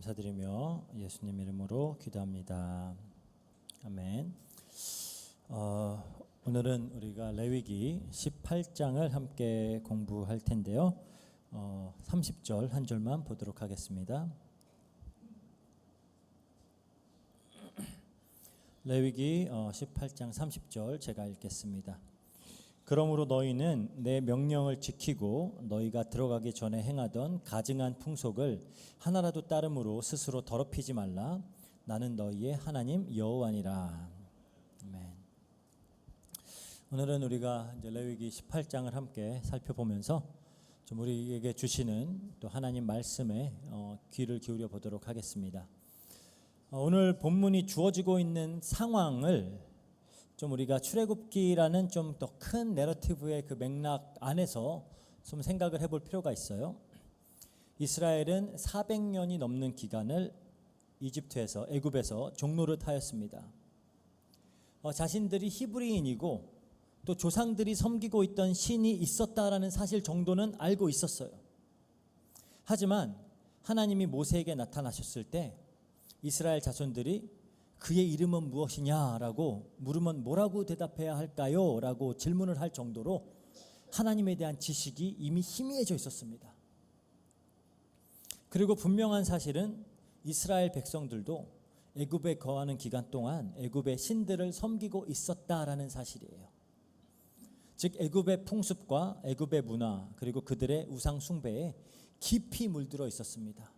감사드리며 예수님 이름으로 기도합니다. 아멘. 오늘은 우리가 레위기 18장을 함께 공부할 텐데요. 30절 한 절만 보도록 하겠습니다. 레위기 18장 30절 제가 읽겠습니다. 그러므로 너희는 내 명령을 지키고 너희가 들어가기 전에 행하던 가증한 풍속을 하나라도 따름으로 스스로 더럽히지 말라. 나는 너희의 하나님 여호와니라. 아멘. 오늘은 우리가 이제 레위기 18장을 함께 살펴보면서 좀 우리에게 주시는 또 하나님 말씀에 귀를 기울여 보도록 하겠습니다. 오늘 본문이 주어지고 있는 상황을 좀 우리가 출애굽기라는 좀 더 큰 내러티브의 그 맥락 안에서 좀 생각을 해볼 필요가 있어요. 이스라엘은 400년이 넘는 기간을 이집트에서 애굽에서 종노릇하였습니다. 자신들이 히브리인이고 또 조상들이 섬기고 있던 신이 있었다라는 사실 정도는 알고 있었어요. 하지만 하나님이 모세에게 나타나셨을 때 이스라엘 자손들이 그의 이름은 무엇이냐라고 물으면 뭐라고 대답해야 할까요? 라고 질문을 할 정도로 하나님에 대한 지식이 이미 희미해져 있었습니다. 그리고 분명한 사실은 이스라엘 백성들도 애굽에 거하는 기간 동안 애굽의 신들을 섬기고 있었다라는 사실이에요. 즉 애굽의 풍습과 애굽의 문화 그리고 그들의 우상 숭배에 깊이 물들어 있었습니다.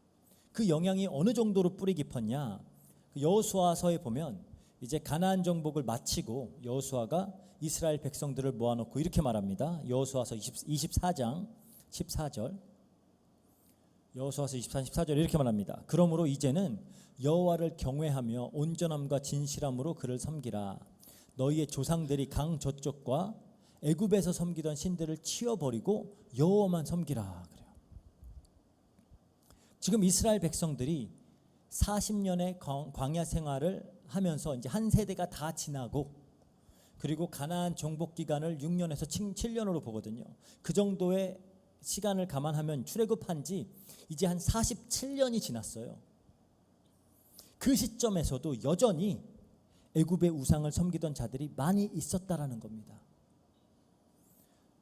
그 영향이 어느 정도로 뿌리 깊었냐? 여호수아서에 보면 이제 가나안 정복을 마치고 여호수아가 이스라엘 백성들을 모아놓고 이렇게 말합니다. 여호수아서 24장 14절 여호수아서 24장 14절 이렇게 말합니다. 그러므로 이제는 여호와를 경외하며 온전함과 진실함으로 그를 섬기라. 너희의 조상들이 강 저쪽과 애굽에서 섬기던 신들을 치워버리고 여호와만 섬기라. 그래요. 지금 이스라엘 백성들이 40년의 광야 생활을 하면서 이제 한 세대가 다 지나고 그리고 가나안 정복 기간을 6년에서 7년으로 보거든요. 그 정도의 시간을 감안하면 출애굽한 지 이제 한 47년이 지났어요. 그 시점에서도 여전히 애굽의 우상을 섬기던 자들이 많이 있었다라는 겁니다.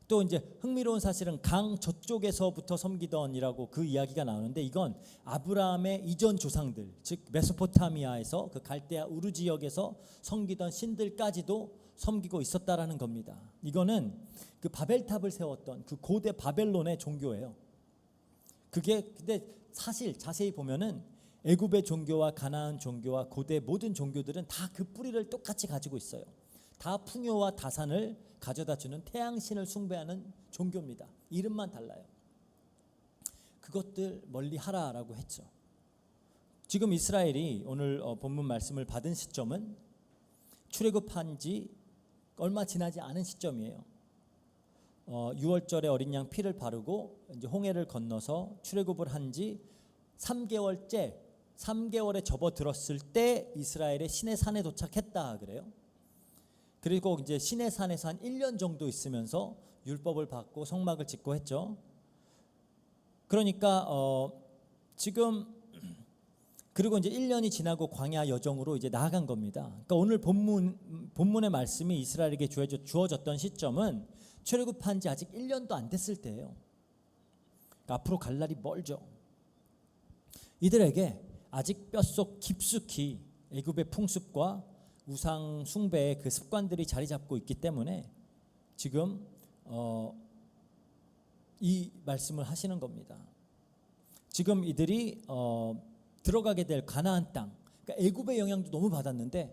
또 이제 흥미로운 사실은 강 저쪽에서부터 섬기던이라고 그 이야기가 나오는데 이건 아브라함의 이전 조상들, 즉 메소포타미아에서 그 갈대아 우르 지역에서 섬기던 신들까지도 섬기고 있었다라는 겁니다. 이거는 그 바벨탑을 세웠던 그 고대 바벨론의 종교예요. 그게 근데 사실 자세히 보면은 애굽의 종교와 가나안 종교와 고대 모든 종교들은 다 그 뿌리를 똑같이 가지고 있어요. 다 풍요와 다산을 가져다주는 태양신을 숭배하는 종교입니다. 이름만 달라요. 그것들 멀리하라라고 했죠. 지금 이스라엘이 오늘 본문 말씀을 받은 시점은 출애굽한 지 얼마 지나지 않은 시점이에요. 6월절에 어린 양 피를 바르고 이제 홍해를 건너서 출애굽을 한 지 3개월에 접어들었을 때 이스라엘의 시내산에 도착했다 그래요. 그리고 이제 시내산에서 한 1년 정도 있으면서 율법을 받고 성막을 짓고 했죠. 그러니까 지금 그리고 이제 1년이 지나고 광야 여정으로 이제 나아간 겁니다. 그러니까 오늘 본문의 말씀이 이스라엘에게 주어졌던 시점은 출애굽한 지 아직 1년도 안 됐을 때예요. 그러니까 앞으로 갈 날이 멀죠. 이들에게 아직 뼛속 깊숙이 애굽의 풍습과 우상 숭배의 그 습관들이 자리 잡고 있기 때문에 지금 이 말씀을 하시는 겁니다. 지금 이들이 들어가게 될 가나안 땅, 그러니까 애굽의 영향도 너무 받았는데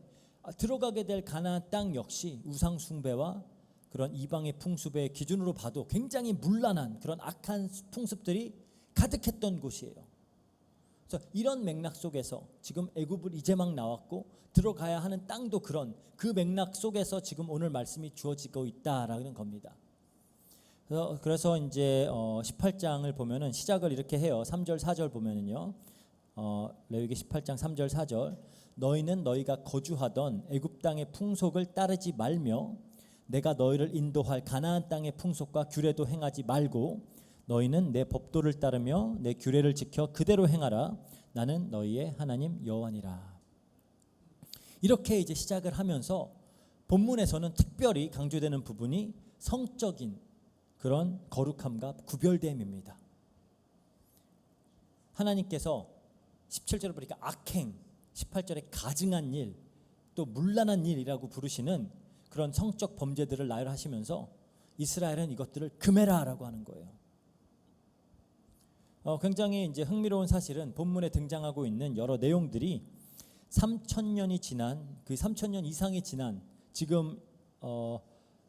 들어가게 될 가나안 땅 역시 우상 숭배와 그런 이방의 풍습의 기준으로 봐도 굉장히 문란한 그런 악한 풍습들이 가득했던 곳이에요. 그래서 이런 맥락 속에서 지금 애굽을 이제 막 나왔고 들어가야 하는 땅도 그런 그 맥락 속에서 지금 오늘 말씀이 주어지고 있다라는 겁니다. 그래서 이제 18장을 보면은 시작을 이렇게 해요. 3절 4절 보면은요. 레위기 18장 3절 4절 너희는 너희가 거주하던 애굽 땅의 풍속을 따르지 말며 내가 너희를 인도할 가나안 땅의 풍속과 규례도 행하지 말고 너희는 내 법도를 따르며 내 규례를 지켜 그대로 행하라. 나는 너희의 하나님 여호와니라. 이렇게 이제 시작을 하면서 본문에서는 특별히 강조되는 부분이 성적인 그런 거룩함과 구별됨입니다. 하나님께서 17절에 보니까 악행, 18절에 가증한 일, 또 문란한 일이라고 부르시는 그런 성적 범죄들을 나열하시면서 이스라엘은 이것들을 금해라라고 하는 거예요. 굉장히 이제 흥미로운 사실은 본문에 등장하고 있는 여러 내용들이 3,000년이 지난, 그 3,000년 이상이 지난 지금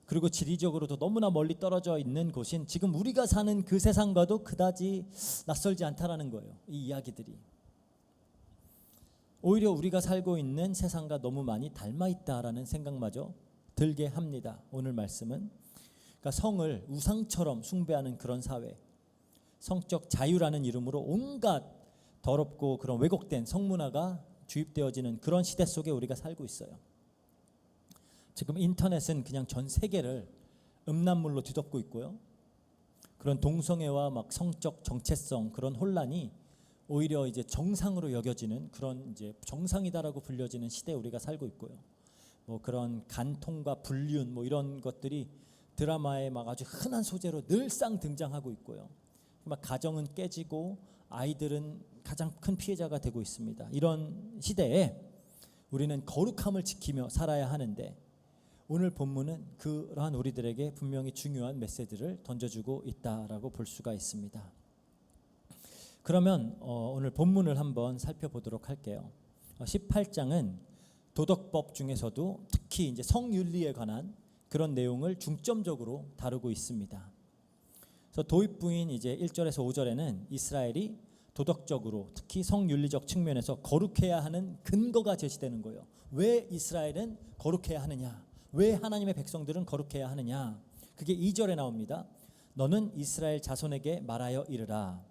그리고 지리적으로도 너무나 멀리 떨어져 있는 곳인 지금 우리가 사는 그 세상과도 그다지 낯설지 않다라는 거예요. 이 이야기들이 오히려 우리가 살고 있는 세상과 너무 많이 닮아 있다라는 생각마저 들게 합니다. 오늘 말씀은 그러니까 성을 우상처럼 숭배하는 그런 사회, 성적 자유라는 이름으로 온갖 더럽고 그런 왜곡된 성문화가 주입되어지는 그런 시대 속에 우리가 살고 있어요. 지금 인터넷은 그냥 전 세계를 음란물로 뒤덮고 있고요. 그런 동성애와 막 성적 정체성 그런 혼란이 오히려 이제 정상으로 여겨지는 그런 이제 정상이다라고 불려지는 시대에 우리가 살고 있고요. 뭐 그런 간통과 불륜 뭐 이런 것들이 드라마에 막 아주 흔한 소재로 늘상 등장하고 있고요. 막 가정은 깨지고 아이들은 가장 큰 피해자가 되고 있습니다. 이런 시대에 우리는 거룩함을 지키며 살아야 하는데 오늘 본문은 그러한 우리들에게 분명히 중요한 메시지를 던져주고 있다라고 볼 수가 있습니다. 그러면 오늘 본문을 한번 살펴보도록 할게요. 18장은 도덕법 중에서도 특히 이제 성윤리에 관한 그런 내용을 중점적으로 다루고 있습니다. 그래서 도입부인 이제 1절에서 5절에는 이스라엘이 도덕적으로 특히 성윤리적 측면에서 거룩해야 하는 근거가 제시되는 거예요. 왜 이스라엘은 거룩해야 하느냐? 왜 하나님의 백성들은 거룩해야 하느냐? 그게 2절에 나옵니다. 너는 이스라엘 자손에게 말하여 이르라.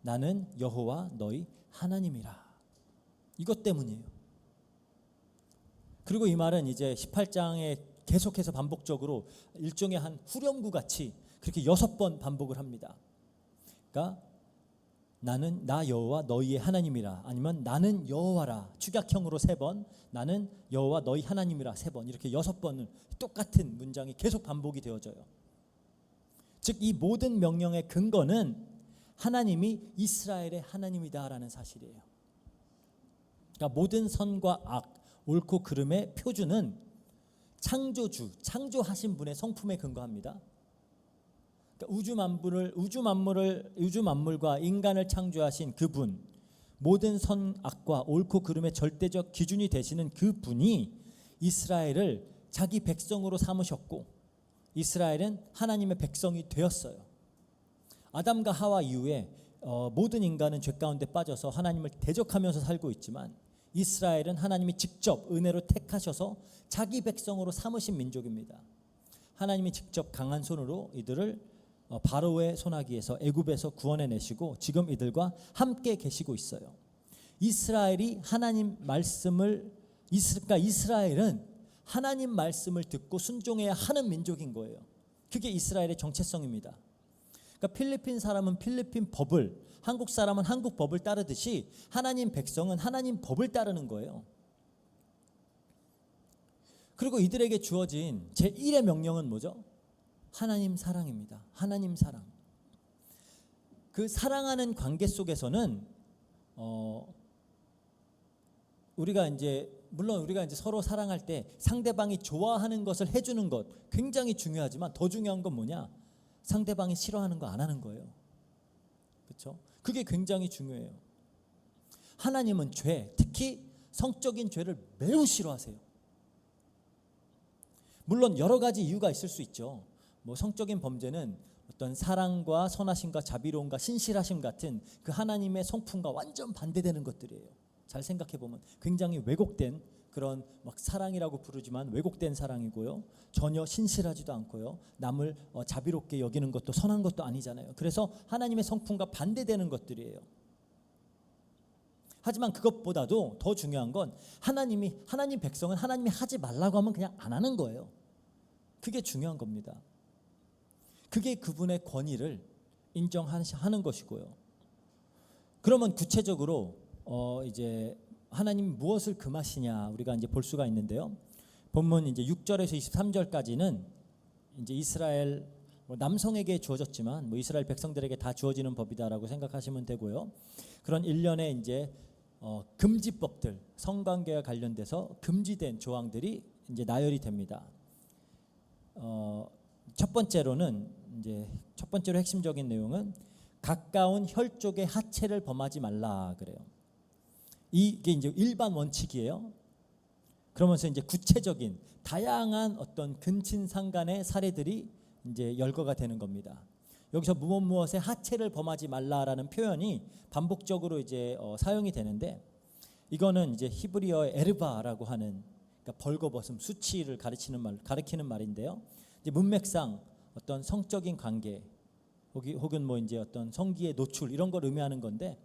나는 여호와 너희 하나님이라. 이것 때문이에요. 그리고 이 말은 이제 18장에 계속해서 반복적으로 일종의 한 후렴구 같이 그렇게 6번 반복을 합니다. 그러니까 나는 나 여호와 너희의 하나님이라, 아니면 나는 여호와라 축약형으로 3번, 나는 여호와 너희 하나님이라 3번, 이렇게 6번을 똑같은 문장이 계속 반복이 되어져요. 즉 이 모든 명령의 근거는 하나님이 이스라엘의 하나님이다라는 사실이에요. 그러니까 모든 선과 악, 옳고 그름의 표준은 창조주, 창조하신 분의 성품에 근거합니다. 그러니까 우주 만물과 인간을 창조하신 그분, 모든 선, 악과 옳고 그름의 절대적 기준이 되시는 그분이 이스라엘을 자기 백성으로 삼으셨고 이스라엘은 하나님의 백성이 되었어요. 아담과 하와 이후에 모든 인간은 죄 가운데 빠져서 하나님을 대적하면서 살고 있지만 이스라엘은 하나님이 직접 은혜로 택하셔서 자기 백성으로 삼으신 민족입니다. 하나님이 직접 강한 손으로 이들을 바로의 손아귀에서 애굽에서 구원해내시고 지금 이들과 함께 계시고 있어요. 이스라엘이 하나님 말씀을 그러니까 이스라엘은 하나님 말씀을 듣고 순종해야 하는 민족인 거예요. 그게 이스라엘의 정체성입니다. 그러니까 필리핀 사람은 필리핀 법을, 한국 사람은 한국 법을 따르듯이 하나님 백성은 하나님 법을 따르는 거예요. 그리고 이들에게 주어진 제1의 명령은 뭐죠? 하나님 사랑입니다. 하나님 사랑. 그 사랑하는 관계 속에서는 우리가 이제 물론 우리가 이제 서로 사랑할 때 상대방이 좋아하는 것을 해주는 것 굉장히 중요하지만 더 중요한 건 뭐냐? 상대방이 싫어하는 거 안 하는 거예요. 그렇죠? 그게 굉장히 중요해요. 하나님은 죄, 특히 성적인 죄를 매우 싫어하세요. 물론 여러 가지 이유가 있을 수 있죠. 뭐 성적인 범죄는 어떤 사랑과 선하심과 자비로움과 신실하심 같은 그 하나님의 성품과 완전 반대되는 것들이에요. 잘 생각해 보면 굉장히 왜곡된 그런 막 사랑이라고 부르지만 왜곡된 사랑이고요. 전혀 신실하지도 않고요. 남을 자비롭게 여기는 것도 선한 것도 아니잖아요. 그래서 하나님의 성품과 반대되는 것들이에요. 하지만 그것보다도 더 중요한 건 하나님 백성은 하나님이 하지 말라고 하면 그냥 안 하는 거예요. 그게 중요한 겁니다. 그게 그분의 권위를 인정하는 것이고요. 그러면 구체적으로 이제 하나님 무엇을 금하시냐 우리가 이제 볼 수가 있는데요. 본문 이제 6절에서 23절까지는 이제 이스라엘 남성에게 주어졌지만 이스라엘 백성들에게 다 주어지는 법이다라고 생각하시면 되고요. 그런 일련의 이제 금지법들, 성관계와 관련돼서 금지된 조항들이 이제 나열이 됩니다. 첫 번째로 핵심적인 내용은 가까운 혈족의 하체를 범하지 말라 그래요. 이게 이제 일반 원칙이에요. 그러면서 이제 구체적인 다양한 어떤 근친상간의 사례들이 이제 열거가 되는 겁니다. 여기서 무엇의 하체를 범하지 말라라는 표현이 반복적으로 이제 사용이 되는데, 이거는 이제 히브리어의 에르바라고 하는, 그러니까 벌거벗음, 수치를 가리키는 말인데요. 이제 문맥상 어떤 성적인 관계 혹은 이제 어떤 성기의 노출 이런 걸 의미하는 건데,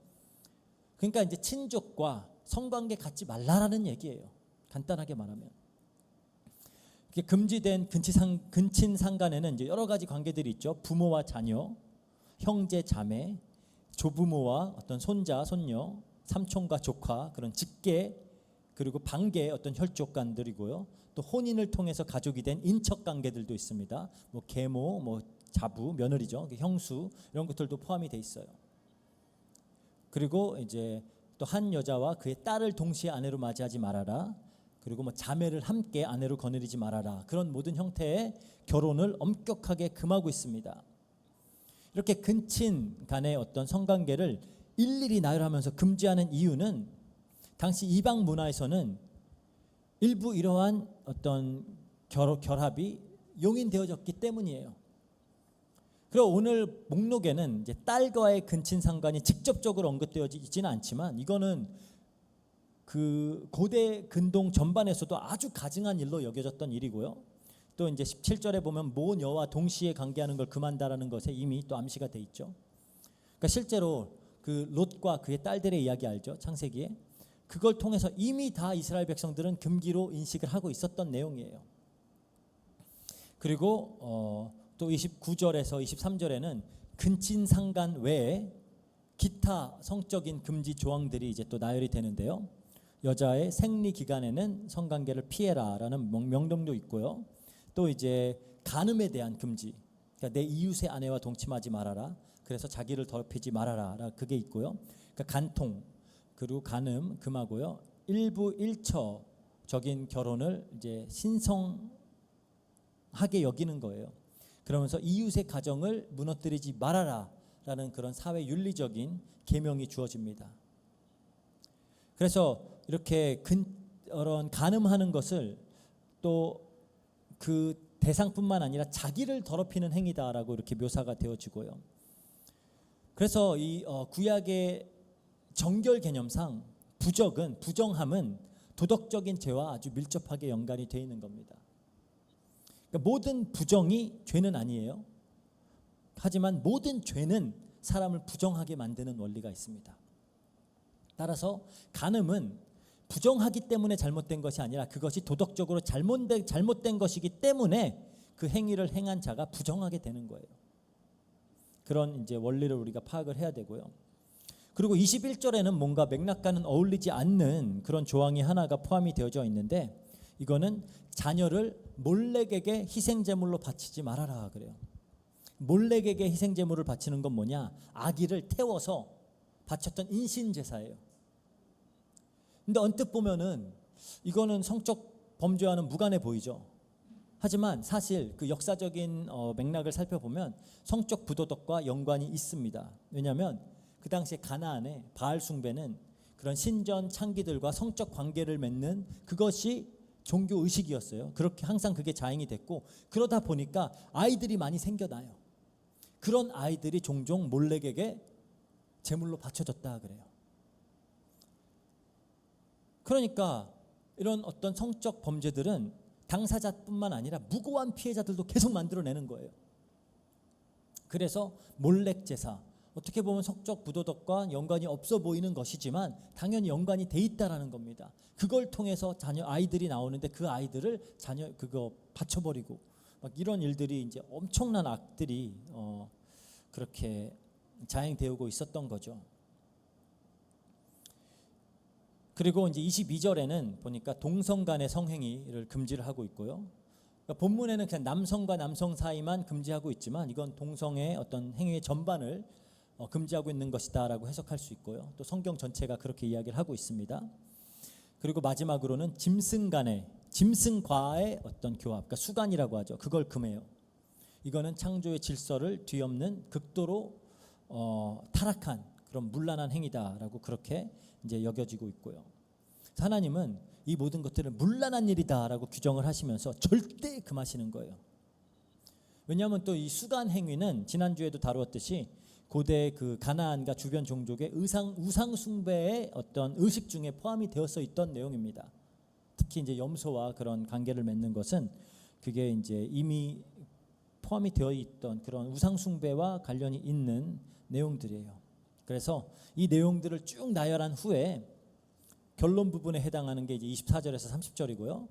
그러니까 이제 친족과 성관계 갖지 말라라는 얘기예요. 간단하게 말하면. 금지된 근친상간에는 이제 여러 가지 관계들이 있죠. 부모와 자녀, 형제 자매, 조부모와 어떤 손자 손녀, 삼촌과 조카, 그런 직계, 그리고 반계 어떤 혈족간들이고요. 또 혼인을 통해서 가족이 된 인척 관계들도 있습니다. 계모, 자부, 며느리죠. 형수 이런 것들도 포함이 돼 있어요. 그리고 이제 또 한 여자와 그의 딸을 동시에 아내로 맞이하지 말아라. 그리고 자매를 함께 아내로 거느리지 말아라. 그런 모든 형태의 결혼을 엄격하게 금하고 있습니다. 이렇게 근친 간의 어떤 성관계를 일일이 나열하면서 금지하는 이유는 당시 이방 문화에서는 일부 이러한 어떤 결합이 용인되어졌기 때문이에요. 그리고 오늘 목록에는 이제 딸과의 근친상간이 직접적으로 언급되어지지는 않지만, 이거는 그 고대 근동 전반에서도 아주 가증한 일로 여겨졌던 일이고요. 또 이제 17절에 보면 모녀와 동시에 관계하는 걸 금한다라는 것에 이미 또 암시가 돼 있죠. 그러니까 실제로 그 롯과 그의 딸들의 이야기 알죠? 창세기에. 그걸 통해서 이미 다 이스라엘 백성들은 금기로 인식을 하고 있었던 내용이에요. 그리고 또 29절에서 23절에는 근친상간 외에 기타 성적인 금지 조항들이 이제 또 나열이 되는데요. 여자의 생리 기간에는 성관계를 피해라라는 명령도 있고요. 또 이제 간음에 대한 금지, 그러니까 내 이웃의 아내와 동침하지 말아라. 그래서 자기를 더럽히지 말아라. 그게 있고요. 그러니까 간통, 그리고 간음 금하고요. 일부 일처적인 결혼을 이제 신성하게 여기는 거예요. 그러면서 이웃의 가정을 무너뜨리지 말아라라는 그런 사회 윤리적인 계명이 주어집니다. 그래서 이렇게 간음하는 것을 또 그 대상뿐만 아니라 자기를 더럽히는 행위다라고 이렇게 묘사가 되어지고요. 그래서 이 구약의 정결 개념상 부정함은 도덕적인 죄와 아주 밀접하게 연관이 되어 있는 겁니다. 그러니까 모든 부정이 죄는 아니에요. 하지만 모든 죄는 사람을 부정하게 만드는 원리가 있습니다. 따라서 간음은 부정하기 때문에 잘못된 것이 아니라 그것이 도덕적으로 잘못된 것이기 때문에 그 행위를 행한 자가 부정하게 되는 거예요. 그런 이제 원리를 우리가 파악을 해야 되고요. 그리고 21절에는 뭔가 맥락과는 어울리지 않는 그런 조항이 하나가 포함이 되어져 있는데, 이거는 자녀를 몰렉에게 희생제물로 바치지 말아라 그래요. 몰렉에게 희생제물을 바치는 건 뭐냐? 아기를 태워서 바쳤던 인신제사예요. 근데 언뜻 보면은 이거는 성적 범죄와는 무관해 보이죠. 하지만 사실 그 역사적인 맥락을 살펴보면 성적 부도덕과 연관이 있습니다. 왜냐하면 그 당시에 가나안에 바알 숭배는 그런 신전 창기들과 성적 관계를 맺는 그것이 종교 의식이었어요. 그렇게 항상 그게 자행이 됐고, 그러다 보니까 아이들이 많이 생겨나요. 그런 아이들이 종종 몰렉에게 제물로 바쳐졌다 그래요. 그러니까 이런 어떤 성적 범죄들은 당사자뿐만 아니라 무고한 피해자들도 계속 만들어내는 거예요. 그래서 몰렉 제사, 어떻게 보면 성적 부도덕과 연관이 없어 보이는 것이지만 당연히 연관이 돼 있다라는 겁니다. 그걸 통해서 아이들이 나오는데 그 아이들을 그거 바쳐버리고 막 이런 일들이 이제 엄청난 악들이 그렇게 자행되고 있었던 거죠. 그리고 이제 22절에는 보니까 동성 간의 성행위를 금지를 하고 있고요. 그러니까 본문에는 그냥 남성과 남성 사이만 금지하고 있지만 이건 동성의 어떤 행위의 전반을 금지하고 있는 것이다라고 해석할 수 있고요. 또 성경 전체가 그렇게 이야기를 하고 있습니다. 그리고 마지막으로는 짐승과의 어떤 교합, 그러니까 수간이라고 하죠. 그걸 금해요. 이거는 창조의 질서를 뒤엎는 극도로 타락한 그런 문란한 행위다라고 그렇게 이제 여겨지고 있고요. 하나님은 이 모든 것들을 문란한 일이다라고 규정을 하시면서 절대 금하시는 거예요. 왜냐하면 또 이 수간 행위는 지난주에도 다루었듯이 고대 그 가나안과 주변 종족의 우상 숭배의 어떤 의식 중에 포함이 되어서 있던 내용입니다. 특히 이제 염소와 그런 관계를 맺는 것은 그게 이제 이미 포함이 되어 있던 그런 우상 숭배와 관련이 있는 내용들이에요. 그래서 이 내용들을 쭉 나열한 후에 결론 부분에 해당하는 게 이제 24절에서 30절이고요.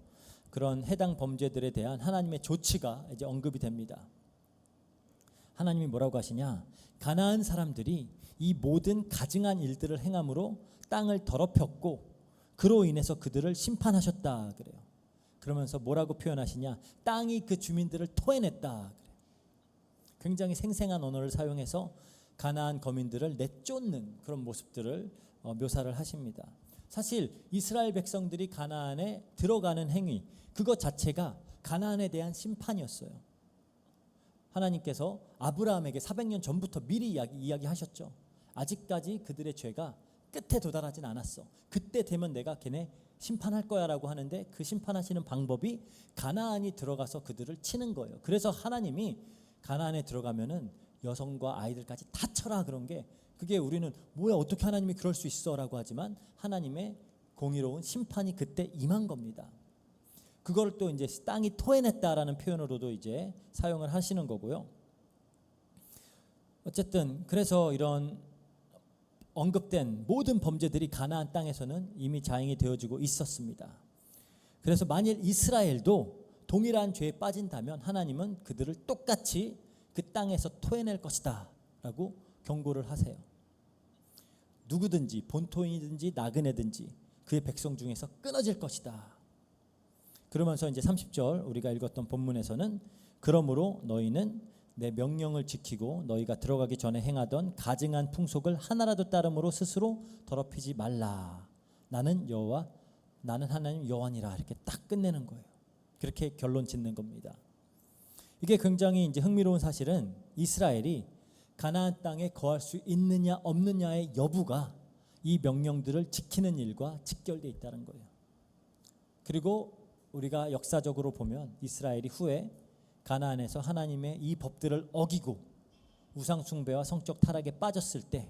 그런 해당 범죄들에 대한 하나님의 조치가 이제 언급이 됩니다. 하나님이 뭐라고 하시냐? 가나안 사람들이 이 모든 가증한 일들을 행함으로 땅을 더럽혔고 그로 인해서 그들을 심판하셨다 그래요. 그러면서 뭐라고 표현하시냐? 땅이 그 주민들을 토해냈다 그래요. 굉장히 생생한 언어를 사용해서 가나안 거민들을 내쫓는 그런 모습들을 묘사를 하십니다. 사실 이스라엘 백성들이 가나안에 들어가는 행위 그것 자체가 가나안에 대한 심판이었어요. 하나님께서 아브라함에게 400년 전부터 미리 이야기하셨죠. 아직까지 그들의 죄가 끝에 도달하진 않았어. 그때 되면 내가 걔네 심판할 거야 라고 하는데 그 심판하시는 방법이 가나안이 들어가서 그들을 치는 거예요. 그래서 하나님이 가나안에 들어가면은 여성과 아이들까지 다 쳐라 그런 게 그게 우리는 뭐야 어떻게 하나님이 그럴 수 있어 라고 하지만 하나님의 공의로운 심판이 그때 임한 겁니다. 그걸 또 이제 땅이 토해냈다라는 표현으로도 이제 사용을 하시는 거고요. 어쨌든 그래서 이런 언급된 모든 범죄들이 가나안 땅에서는 이미 자행이 되어지고 있었습니다. 그래서 만일 이스라엘도 동일한 죄에 빠진다면 하나님은 그들을 똑같이 그 땅에서 토해낼 것이다 라고 경고를 하세요. 누구든지 본토인이든지 나그네든지 그의 백성 중에서 끊어질 것이다. 그러면서 이제 30절 우리가 읽었던 본문에서는 그러므로 너희는 내 명령을 지키고 너희가 들어가기 전에 행하던 가증한 풍속을 하나라도 따름으로 스스로 더럽히지 말라. 나는 하나님 여호와니라. 이렇게 딱 끝내는 거예요. 그렇게 결론 짓는 겁니다. 이게 굉장히 이제 흥미로운 사실은 이스라엘이 가나안 땅에 거할 수 있느냐 없느냐의 여부가 이 명령들을 지키는 일과 직결되어 있다는 거예요. 그리고 우리가 역사적으로 보면 이스라엘이 후에 가나안에서 하나님의 이 법들을 어기고 우상 숭배와 성적 타락에 빠졌을 때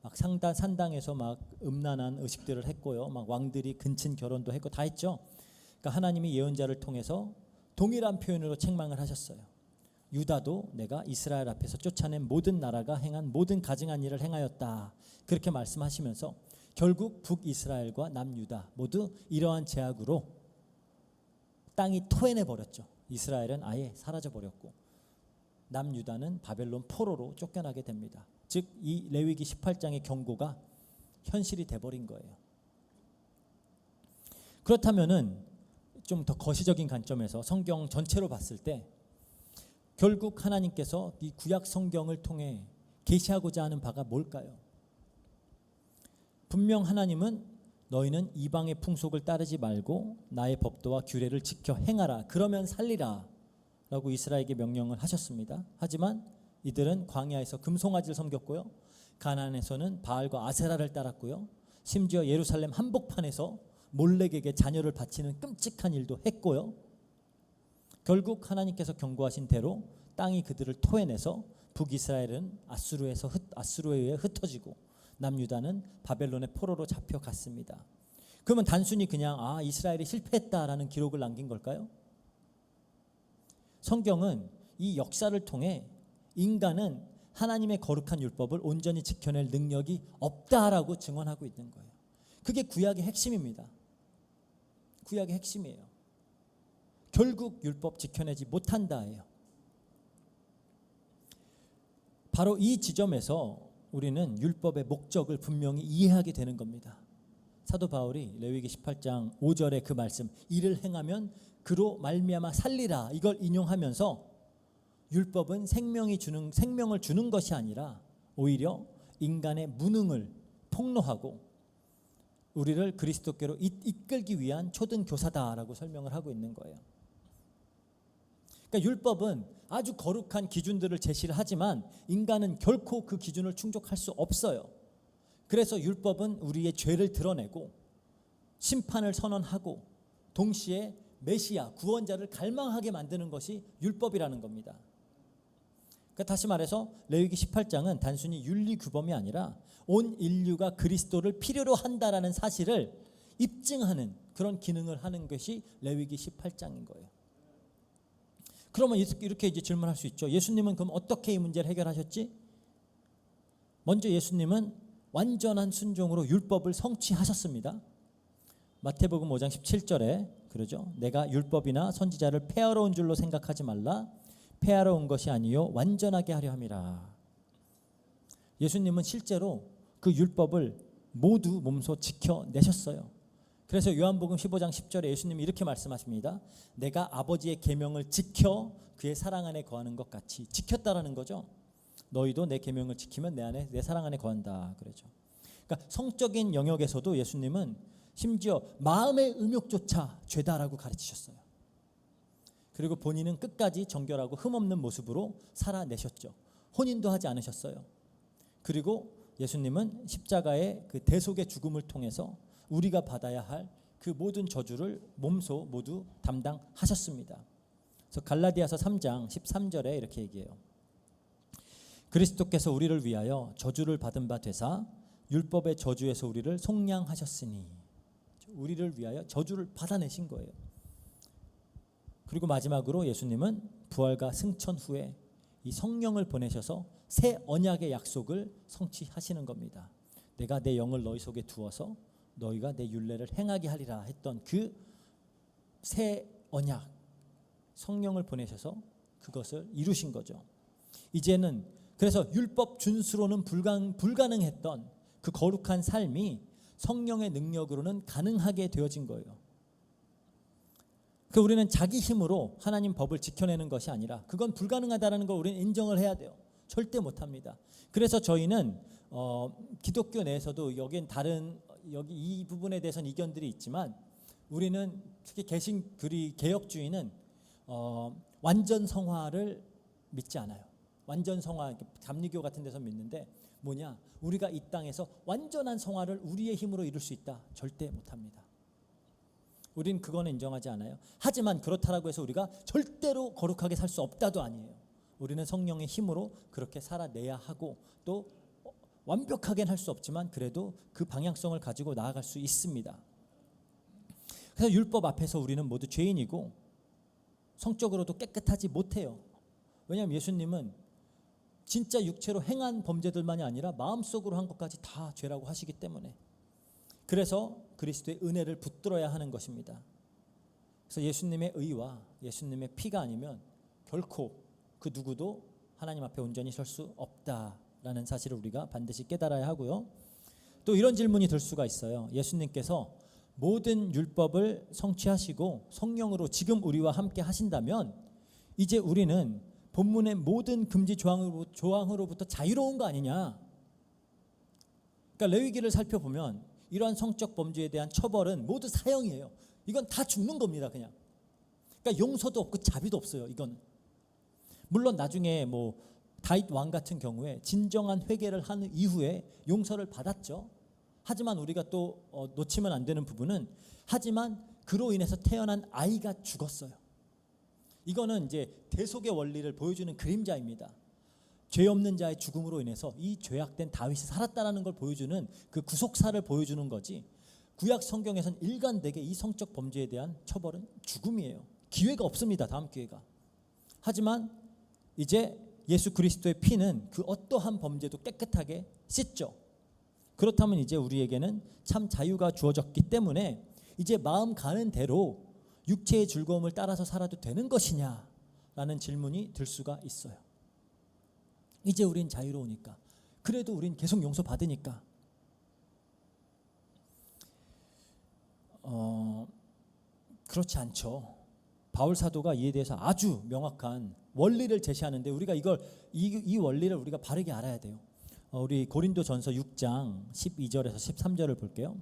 막 산당에서 막 음란한 의식들을 했고요. 막 왕들이 근친 결혼도 했고 다 했죠. 그러니까 하나님이 예언자를 통해서 동일한 표현으로 책망을 하셨어요. 유다도 내가 이스라엘 앞에서 쫓아낸 모든 나라가 행한 모든 가증한 일을 행하였다. 그렇게 말씀하시면서 결국 북이스라엘과 남유다 모두 이러한 제약으로 땅이 토해내 버렸죠. 이스라엘은 아예 사라져 버렸고 남유다는 바벨론 포로로 쫓겨나게 됩니다. 즉 이 레위기 18장의 경고가 현실이 돼버린 거예요. 그렇다면은 좀 더 거시적인 관점에서 성경 전체로 봤을 때 결국 하나님께서 이 구약 성경을 통해 계시하고자 하는 바가 뭘까요? 분명 하나님은 너희는 이방의 풍속을 따르지 말고 나의 법도와 규례를 지켜 행하라. 그러면 살리라. 라고 이스라엘에게 명령을 하셨습니다. 하지만 이들은 광야에서 금송아지를 섬겼고요. 가나안에서는 바알과 아세라를 따랐고요. 심지어 예루살렘 한복판에서 몰렉에게 자녀를 바치는 끔찍한 일도 했고요. 결국 하나님께서 경고하신 대로 땅이 그들을 토해내서 북이스라엘은 아수르에 의해 흩어지고 남유다는 바벨론의 포로로 잡혀갔습니다. 그러면 단순히 그냥 이스라엘이 실패했다라는 기록을 남긴 걸까요? 성경은 이 역사를 통해 인간은 하나님의 거룩한 율법을 온전히 지켜낼 능력이 없다라고 증언하고 있는 거예요. 그게 구약의 핵심입니다. 구약의 핵심이에요. 결국 율법 지켜내지 못한다예요. 바로 이 지점에서 우리는 율법의 목적을 분명히 이해하게 되는 겁니다. 사도 바울이 레위기 18장 5절의 그 말씀, 이를 행하면 그로 말미암아 살리라, 이걸 인용하면서 율법은 생명을 주는 것이 아니라 오히려 인간의 무능을 폭로하고 우리를 그리스도께로 이끌기 위한 초등 교사다라고 설명을 하고 있는 거예요. 그러니까 율법은 아주 거룩한 기준들을 제시를 하지만 인간은 결코 그 기준을 충족할 수 없어요. 그래서 율법은 우리의 죄를 드러내고 심판을 선언하고 동시에 메시아, 구원자를 갈망하게 만드는 것이 율법이라는 겁니다. 그러니까 다시 말해서 레위기 18장은 단순히 윤리 규범이 아니라 온 인류가 그리스도를 필요로 한다라는 사실을 입증하는 그런 기능을 하는 것이 레위기 18장인 거예요. 그러면 이렇게 이제 질문할 수 있죠. 예수님은 그럼 어떻게 이 문제를 해결하셨지? 먼저 예수님은 완전한 순종으로 율법을 성취하셨습니다. 마태복음 5장 17절에 그러죠. 내가 율법이나 선지자를 폐하러 온 줄로 생각하지 말라. 폐하러 온 것이 아니요 완전하게 하려 함이라. 예수님은 실제로 그 율법을 모두 몸소 지켜내셨어요. 그래서 요한복음 15장 10절에 예수님이 이렇게 말씀하십니다. 내가 아버지의 계명을 지켜 그의 사랑 안에 거하는 것 같이. 지켰다라는 거죠. 너희도 내 계명을 지키면 내 사랑 안에 거한다 그러죠. 그러니까 성적인 영역에서도 예수님은 심지어 마음의 음욕조차 죄다라고 가르치셨어요. 그리고 본인은 끝까지 정결하고 흠없는 모습으로 살아내셨죠. 혼인도 하지 않으셨어요. 그리고 예수님은 십자가의 그 대속의 죽음을 통해서 우리가 받아야 할 그 모든 저주를 몸소 모두 담당하셨습니다. 그래서 갈라디아서 3장 13절에 이렇게 얘기해요. 그리스도께서 우리를 위하여 저주를 받은 바 되사 율법의 저주에서 우리를 속량하셨으니, 우리를 위하여 저주를 받아내신 거예요. 그리고 마지막으로 예수님은 부활과 승천 후에 이 성령을 보내셔서 새 언약의 약속을 성취하시는 겁니다. 내가 내 영을 너희 속에 두어서 너희가 내 율례를 행하게 하리라 했던 그 새 언약, 성령을 보내셔서 그것을 이루신 거죠. 이제는 그래서 율법 준수로는 불가능했던 그 거룩한 삶이 성령의 능력으로는 가능하게 되어진 거예요. 그 우리는 자기 힘으로 하나님 법을 지켜내는 것이 아니라 그건 불가능하다는 걸 우리는 인정을 해야 돼요. 절대 못합니다. 그래서 저희는 기독교 내에서도 여기 이 부분에 대해서는 이견들이 있지만 우리는 특히 개혁주의는 완전 성화를 믿지 않아요. 완전 성화, 감리교 같은 데서 믿는데 뭐냐? 우리가 이 땅에서 완전한 성화를 우리의 힘으로 이룰 수 있다? 절대 못합니다. 우리는 그거는 인정하지 않아요. 하지만 그렇다라고 해서 우리가 절대로 거룩하게 살 수 없다도 아니에요. 우리는 성령의 힘으로 그렇게 살아내야 하고 또 완벽하게는 할 수 없지만 그래도 그 방향성을 가지고 나아갈 수 있습니다. 그래서 율법 앞에서 우리는 모두 죄인이고 성적으로도 깨끗하지 못해요. 왜냐하면 예수님은 진짜 육체로 행한 범죄들만이 아니라 마음속으로 한 것까지 다 죄라고 하시기 때문에, 그래서 그리스도의 은혜를 붙들어야 하는 것입니다. 그래서 예수님의 의와 예수님의 피가 아니면 결코 그 누구도 하나님 앞에 온전히 설 수 없다라는 사실을 우리가 반드시 깨달아야 하고요. 또 이런 질문이 들 수가 있어요. 예수님께서 모든 율법을 성취하시고 성령으로 지금 우리와 함께 하신다면 이제 우리는 본문의 모든 금지 조항으로부터 자유로운 거 아니냐. 그러니까 레위기를 살펴보면 이러한 성적 범죄에 대한 처벌은 모두 사형이에요. 이건 다 죽는 겁니다. 그냥. 그러니까 용서도 없고 자비도 없어요. 이건. 물론 나중에 다윗 왕 같은 경우에 진정한 회개를 한 이후에 용서를 받았죠. 하지만 우리가 또 놓치면 안 되는 부분은, 하지만 그로 인해서 태어난 아이가 죽었어요. 이거는 이제 대속의 원리를 보여주는 그림자입니다. 죄 없는 자의 죽음으로 인해서 이 죄악된 다윗이 살았다라는 걸 보여주는 그 구속사를 보여주는 거지, 구약 성경에서는 일관되게 이 성적 범죄에 대한 처벌은 죽음이에요. 기회가 없습니다. 다음 기회가. 하지만 이제 예수 그리스도의 피는 그 어떠한 범죄도 깨끗하게 씻죠. 그렇다면 이제 우리에게는 참 자유가 주어졌기 때문에 이제 마음 가는 대로 육체의 즐거움을 따라서 살아도 되는 것이냐라는 질문이 들 수가 있어요. 이제 우린 자유로우니까. 그래도 우린 계속 용서받으니까. 그렇지 않죠. 바울 사도가 이에 대해서 아주 명확한 원리를 제시하는데 우리가 이 원리를 우리가 바르게 알아야 돼요. 우리 고린도전서 6장 12절에서 13절을 볼게요.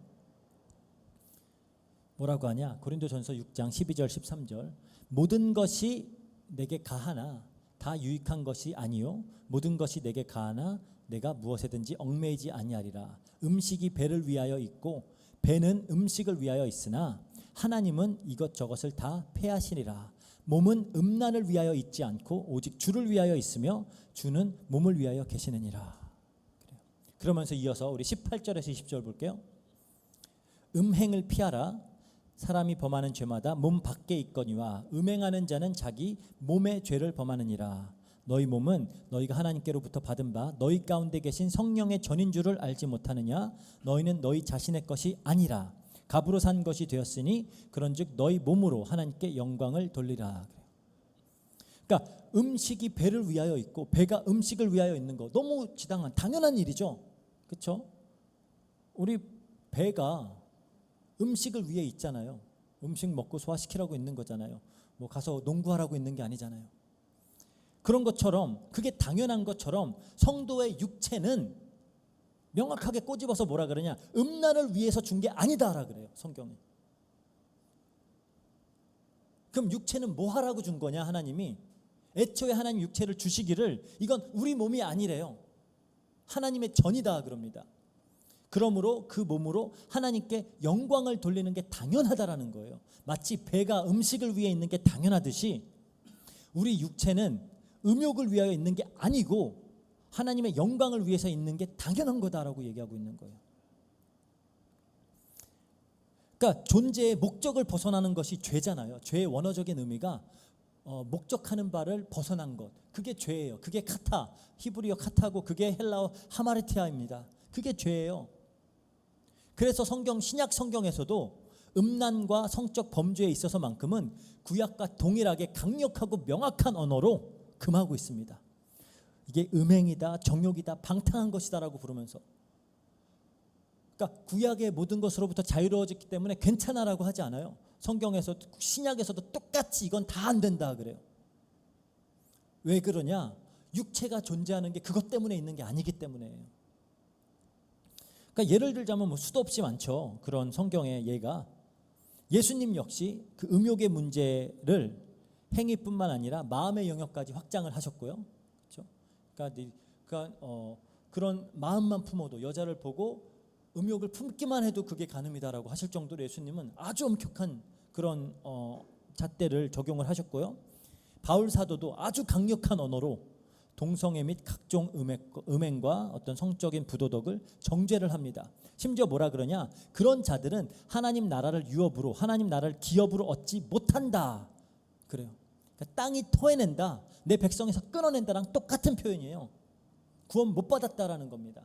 뭐라고 하냐? 고린도전서 6장 12절 13절. 모든 것이 내게 가하나 다 유익한 것이 아니요 모든 것이 내게 가하나 내가 무엇에든지 얽매이지 아니하리라. 음식이 배를 위하여 있고 배는 음식을 위하여 있으나 하나님은 이것저것을 다 패하시리라. 몸은 음란을 위하여 있지 않고 오직 주를 위하여 있으며 주는 몸을 위하여 계시느니라. 그러면서 이어서 우리 18절에서 20절 볼게요. 음행을 피하라. 사람이 범하는 죄마다 몸 밖에 있거니와 음행하는 자는 자기 몸의 죄를 범하느니라. 너희 몸은 너희가 하나님께로부터 받은 바 너희 가운데 계신 성령의 전인 줄을 알지 못하느냐? 너희는 너희 자신의 것이 아니라 값으로 산 것이 되었으니 그런즉 너희 몸으로 하나님께 영광을 돌리라. 그러니까 음식이 배를 위하여 있고 배가 음식을 위하여 있는 거 너무 지당한 당연한 일이죠. 그렇죠? 우리 배가 음식을 위해 있잖아요. 음식 먹고 소화시키라고 있는 거잖아요. 뭐 가서 농구하라고 있는 게 아니잖아요. 그런 것처럼 그게 당연한 것처럼 성도의 육체는 명확하게 꼬집어서 뭐라 그러냐? 음란을 위해서 준 게 아니다라 그래요. 성경에. 그럼 육체는 뭐 하라고 준 거냐? 하나님이 애초에 하나님 육체를 주시기를 이건 우리 몸이 아니래요. 하나님의 전이다 그럽니다. 그러므로 그 몸으로 하나님께 영광을 돌리는 게 당연하다라는 거예요. 마치 배가 음식을 위해 있는 게 당연하듯이 우리 육체는 음욕을 위하여 있는 게 아니고 하나님의 영광을 위해서 있는 게 당연한 거다라고 얘기하고 있는 거예요. 그러니까 존재의 목적을 벗어나는 것이 죄잖아요. 죄의 원어적인 의미가 목적하는 바를 벗어난 것. 그게 죄예요. 그게 카타, 히브리어 카타고 그게 헬라어 하마르티아입니다. 그게 죄예요. 그래서 신약 성경에서도 음란과 성적 범죄에 있어서만큼은 구약과 동일하게 강력하고 명확한 언어로 금하고 있습니다. 이게 음행이다, 정욕이다, 방탕한 것이다라고 부르면서, 그러니까 구약의 모든 것으로부터 자유로워졌기 때문에 괜찮아라고 하지 않아요. 성경에서 신약에서도 똑같이 이건 다 안 된다 그래요. 왜 그러냐? 육체가 존재하는 게 그것 때문에 있는 게 아니기 때문에요. 그러니까 예를 들자면 수도 없이 많죠. 그런 성경의 예가. 예수님 역시 그 음욕의 문제를 행위뿐만 아니라 마음의 영역까지 확장을 하셨고요. 그렇죠? 그러니까 그런 마음만 품어도 여자를 보고 음욕을 품기만 해도 그게 간음이다라고 하실 정도로 예수님은 아주 엄격한 그런 잣대를 적용을 하셨고요. 바울 사도도 아주 강력한 언어로 동성애 및 각종 음행과 어떤 성적인 부도덕을 정죄를 합니다. 심지어 뭐라 그러냐? 그런 자들은 하나님 나라를 유업으로, 하나님 나라를 기업으로 얻지 못한다 그래요. 그러니까 땅이 토해낸다, 내 백성에서 끊어낸다랑 똑같은 표현이에요. 구원 못 받았다라는 겁니다.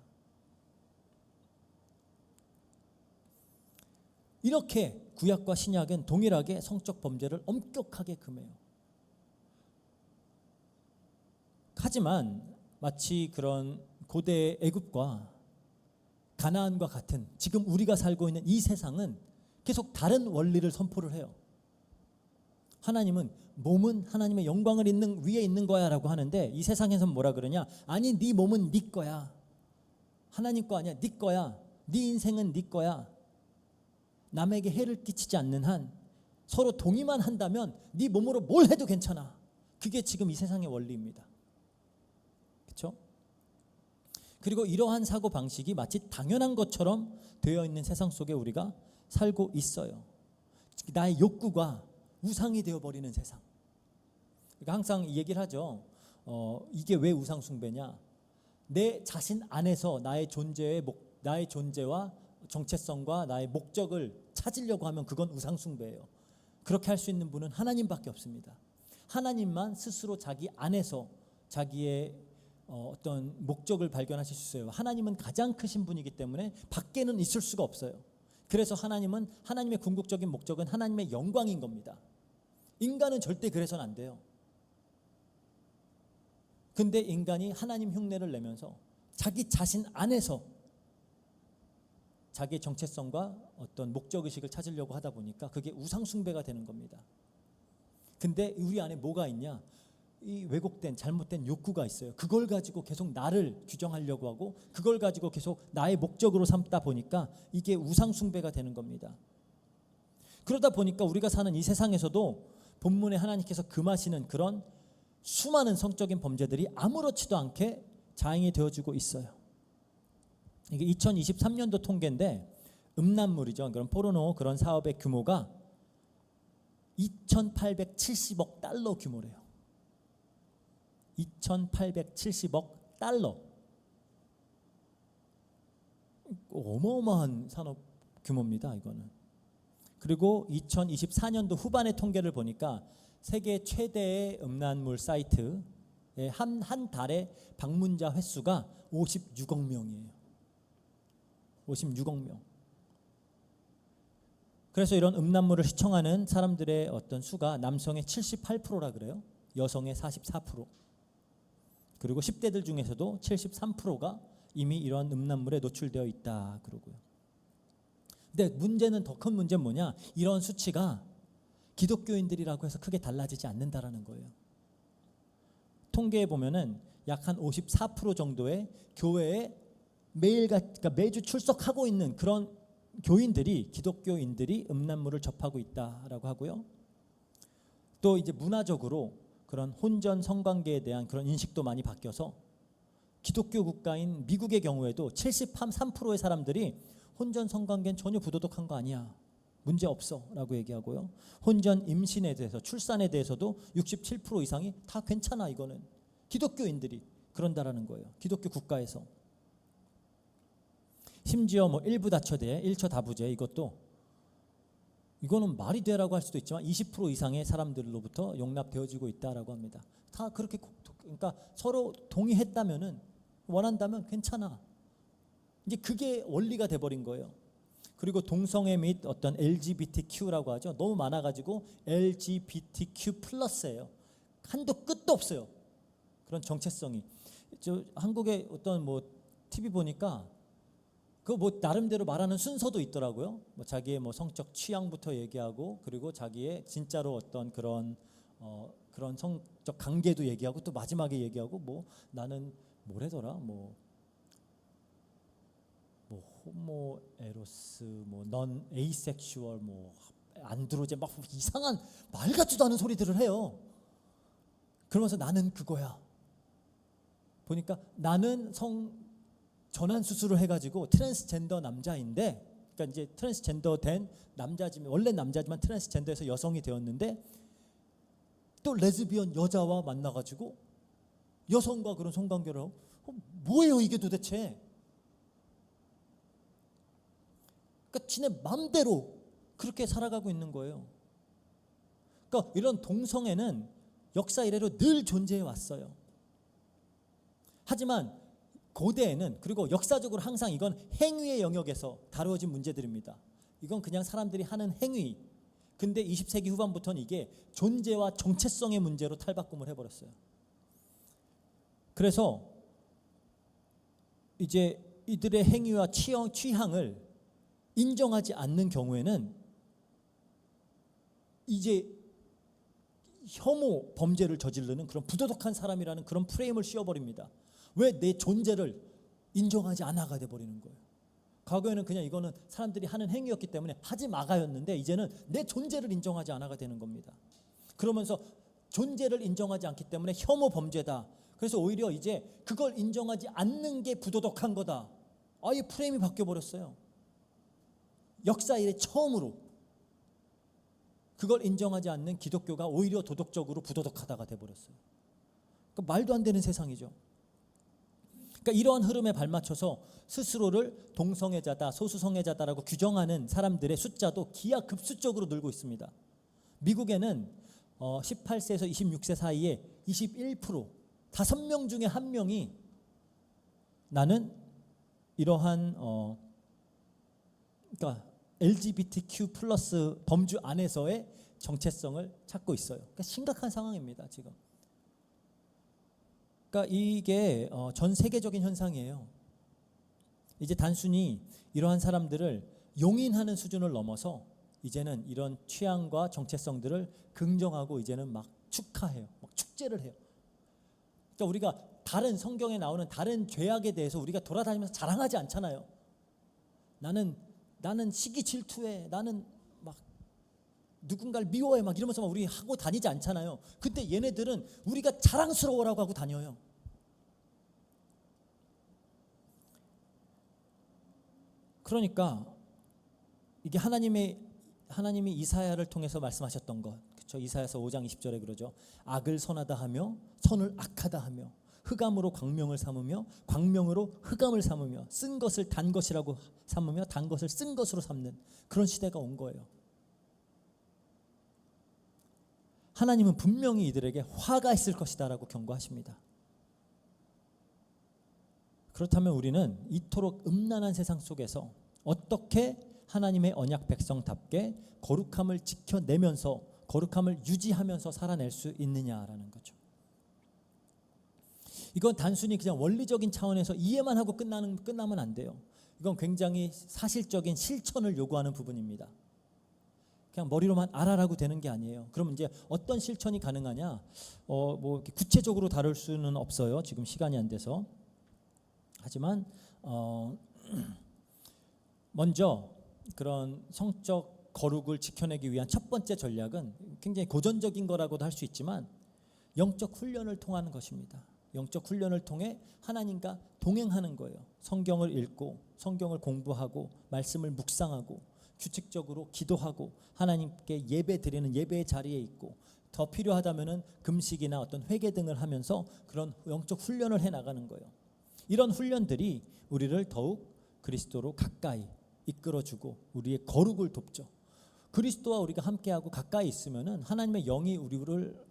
이렇게 구약과 신약은 동일하게 성적 범죄를 엄격하게 금해요. 하지만 마치 그런 고대 애굽과 가나안과 같은 지금 우리가 살고 있는 이 세상은 계속 다른 원리를 선포를 해요. 하나님은 몸은 하나님의 영광을 위에 있는 거야 라고 하는데 이 세상에서는 뭐라 그러냐? 아니 네 몸은 네 거야. 하나님 거 아니야. 네 거야. 네 인생은 네 거야. 남에게 해를 끼치지 않는 한 서로 동의만 한다면 네 몸으로 뭘 해도 괜찮아. 그게 지금 이 세상의 원리입니다. 그렇죠? 그리고 이러한 사고 방식이 마치 당연한 것처럼 되어 있는 세상 속에 우리가 살고 있어요. 나의 욕구가 우상이 되어버리는 세상. 그러니까 항상 이 얘기를 하죠. 이게 왜 우상 숭배냐? 내 자신 안에서 나의 존재와 정체성과 나의 목적을 찾으려고 하면 그건 우상 숭배예요. 그렇게 할 수 있는 분은 하나님밖에 없습니다. 하나님만 스스로 자기 안에서 자기의 어떤 목적을 발견하실 수 있어요. 하나님은 가장 크신 분이기 때문에 밖에는 있을 수가 없어요. 그래서 하나님의 궁극적인 목적은 하나님의 영광인 겁니다. 인간은 절대 그래서는 안 돼요. 근데 인간이 하나님 흉내를 내면서 자기 자신 안에서 자기의 정체성과 어떤 목적의식을 찾으려고 하다 보니까 그게 우상숭배가 되는 겁니다. 근데 우리 안에 뭐가 있냐? 이 왜곡된 잘못된 욕구가 있어요. 그걸 가지고 계속 나를 규정하려고 하고 그걸 가지고 계속 나의 목적으로 삼다 보니까 이게 우상숭배가 되는 겁니다. 그러다 보니까 우리가 사는 이 세상에서도 본문에 하나님께서 금하시는 그런 수많은 성적인 범죄들이 아무렇지도 않게 자행이 되어지고 있어요. 이게 2023년도 통계인데 음란물이죠. 그런 포르노 그런 사업의 규모가 2,870억 달러 규모래요. 2,870억 달러. 어마어마한 산업 규모입니다, 이거는. 그리고 2024년도 후반의 통계를 보니까 세계 최대의 음란물 사이트의 한 달의 방문자 횟수가 56억 명이에요. 56억 명. 그래서 이런 음란물을 시청하는 사람들의 어떤 수가 남성의 78%라 그래요. 여성의 44%. 그리고 10대들 중에서도 73%가 이미 이러한 음란물에 노출되어 있다 그러고요. 근데 문제는 더 큰 문제는 뭐냐? 이런 수치가 기독교인들이라고 해서 크게 달라지지 않는다라는 거예요. 통계에 보면은 약 한 54% 정도의 교회에 그러니까 매주 출석하고 있는 그런 교인들이 기독교인들이 음란물을 접하고 있다라고 하고요. 또 이제 문화적으로 그런 혼전 성관계에 대한 그런 인식도 많이 바뀌어서 기독교 국가인 미국의 경우에도 73%의 사람들이 혼전 성관계는 전혀 부도덕한 거 아니야. 문제 없어 라고 얘기하고요. 혼전 임신에 대해서 출산에 대해서도 67% 이상이 다 괜찮아 이거는. 기독교인들이 그런다라는 거예요. 기독교 국가에서. 심지어 뭐 일부 다처제, 일처 다부제 이거는 말이 되라고 할 수도 있지만 20% 이상의 사람들로부터 용납되어지고 있다라고 합니다. 다 그렇게 그러니까 서로 동의했다면은 원한다면 괜찮아. 이제 그게 원리가 돼버린 거예요. 그리고 동성애 및 어떤 LGBTQ라고 하죠. 너무 많아가지고 LGBTQ 플러스예요. 한도 끝도 없어요. 그런 정체성이. 저 한국의 어떤 뭐 TV 보니까 그 뭐 나름대로 말하는 순서도 있더라고요. 뭐 자기의 뭐 성적 취향부터 얘기하고 그리고 자기의 진짜로 어떤 그런 성적 관계도 얘기하고 또 마지막에 얘기하고 뭐 나는 뭐래더라 뭐 호모 에로스 뭐 넌 에이섹슈얼 뭐 안드로젠 막 이상한 말 같지도 않은 소리들을 해요. 그러면서 나는 그거야. 보니까 나는 전환 수술을 해가지고 트랜스젠더 남자인데, 그러니까 이제 트랜스젠더 된 남자지만 원래 남자지만 트랜스젠더에서 여성이 되었는데 또 레즈비언 여자와 만나가지고 여성과 그런 성관계를 하고 뭐예요 이게 도대체? 그러니까 지네 맘대로 그렇게 살아가고 있는 거예요. 그러니까 이런 동성애는 역사 이래로 늘 존재해 왔어요. 하지만 고대에는 그리고 역사적으로 항상 이건 행위의 영역에서 다루어진 문제들입니다. 이건 그냥 사람들이 하는 행위. 근데 20세기 후반부터는 이게 존재와 정체성의 문제로 탈바꿈을 해버렸어요. 그래서 이제 이들의 행위와 취향을 인정하지 않는 경우에는 이제 혐오 범죄를 저지르는 그런 부도덕한 사람이라는 그런 프레임을 씌워버립니다. 왜 내 존재를 인정하지 않아가 돼버리는 거예요. 과거에는 그냥 이거는 사람들이 하는 행위였기 때문에 하지 마가였는데 이제는 내 존재를 인정하지 않아가 되는 겁니다. 그러면서 존재를 인정하지 않기 때문에 혐오 범죄다. 그래서 오히려 이제 그걸 인정하지 않는 게 부도덕한 거다. 아예 프레임이 바뀌어버렸어요. 역사 이래 처음으로 그걸 인정하지 않는 기독교가 오히려 도덕적으로 부도덕하다가 돼버렸어요. 그러니까 말도 안 되는 세상이죠. 그러니까 이러한 흐름에 발맞춰서 스스로를 동성애자다, 소수성애자다라고 규정하는 사람들의 숫자도 기하급수적으로 늘고 있습니다. 미국에는 18세에서 26세 사이에 21%, 5명 중에 1명이 나는 이러한 그러니까 LGBTQ 플러스 범주 안에서의 정체성을 찾고 있어요. 그러니까 심각한 상황입니다, 지금. 그러니까 이게 전 세계적인 현상이에요. 이제 단순히 이러한 사람들을 용인하는 수준을 넘어서 이제는 이런 취향과 정체성들을 긍정하고 이제는 막 축하해요. 막 축제를 해요. 그러니까 우리가 다른 성경에 나오는 다른 죄악에 대해서 우리가 돌아다니면서 자랑하지 않잖아요. 나는 시기 질투해. 나는 막 누군가를 미워해. 막 이러면서 막 우리 하고 다니지 않잖아요. 근데 얘네들은 우리가 자랑스러워라고 하고 다녀요. 그러니까 이게 하나님이 이사야를 통해서 말씀하셨던 것, 그렇죠? 이사야서 5장 20절에 그러죠. 악을 선하다 하며 선을 악하다 하며 흑암으로 광명을 삼으며 광명으로 흑암을 삼으며 쓴 것을 단 것이라고 삼으며 단 것을 쓴 것으로 삼는 그런 시대가 온 거예요. 하나님은 분명히 이들에게 화가 있을 것이다라고 경고하십니다. 그렇다면 우리는 이토록 음란한 세상 속에서 어떻게 하나님의 언약 백성답게 거룩함을 지켜내면서 거룩함을 유지하면서 살아낼 수 있느냐라는 거죠. 이건 단순히 그냥 원리적인 차원에서 이해만 하고 끝나면 안 돼요. 이건 굉장히 사실적인 실천을 요구하는 부분입니다. 그냥 머리로만 알아라고 되는 게 아니에요. 그러면 이제 어떤 실천이 가능하냐? 뭐 이렇게 구체적으로 다룰 수는 없어요. 지금 시간이 안 돼서. 하지만 먼저 그런 성적 거룩을 지켜내기 위한 첫 번째 전략은 굉장히 고전적인 거라고도 할 수 있지만 영적 훈련을 통하는 것입니다. 영적 훈련을 통해 하나님과 동행하는 거예요. 성경을 읽고 성경을 공부하고 말씀을 묵상하고 규칙적으로 기도하고 하나님께 예배 드리는 예배의 자리에 있고 더 필요하다면은 금식이나 어떤 회개 등을 하면서 그런 영적 훈련을 해 나가는 거예요. 이런 훈련들이 우리를 더욱 그리스도로 가까이 이끌어주고 우리의 거룩을 돕죠. 그리스도와 우리가 함께하고 가까이 있으면은 하나님의 영이 우리를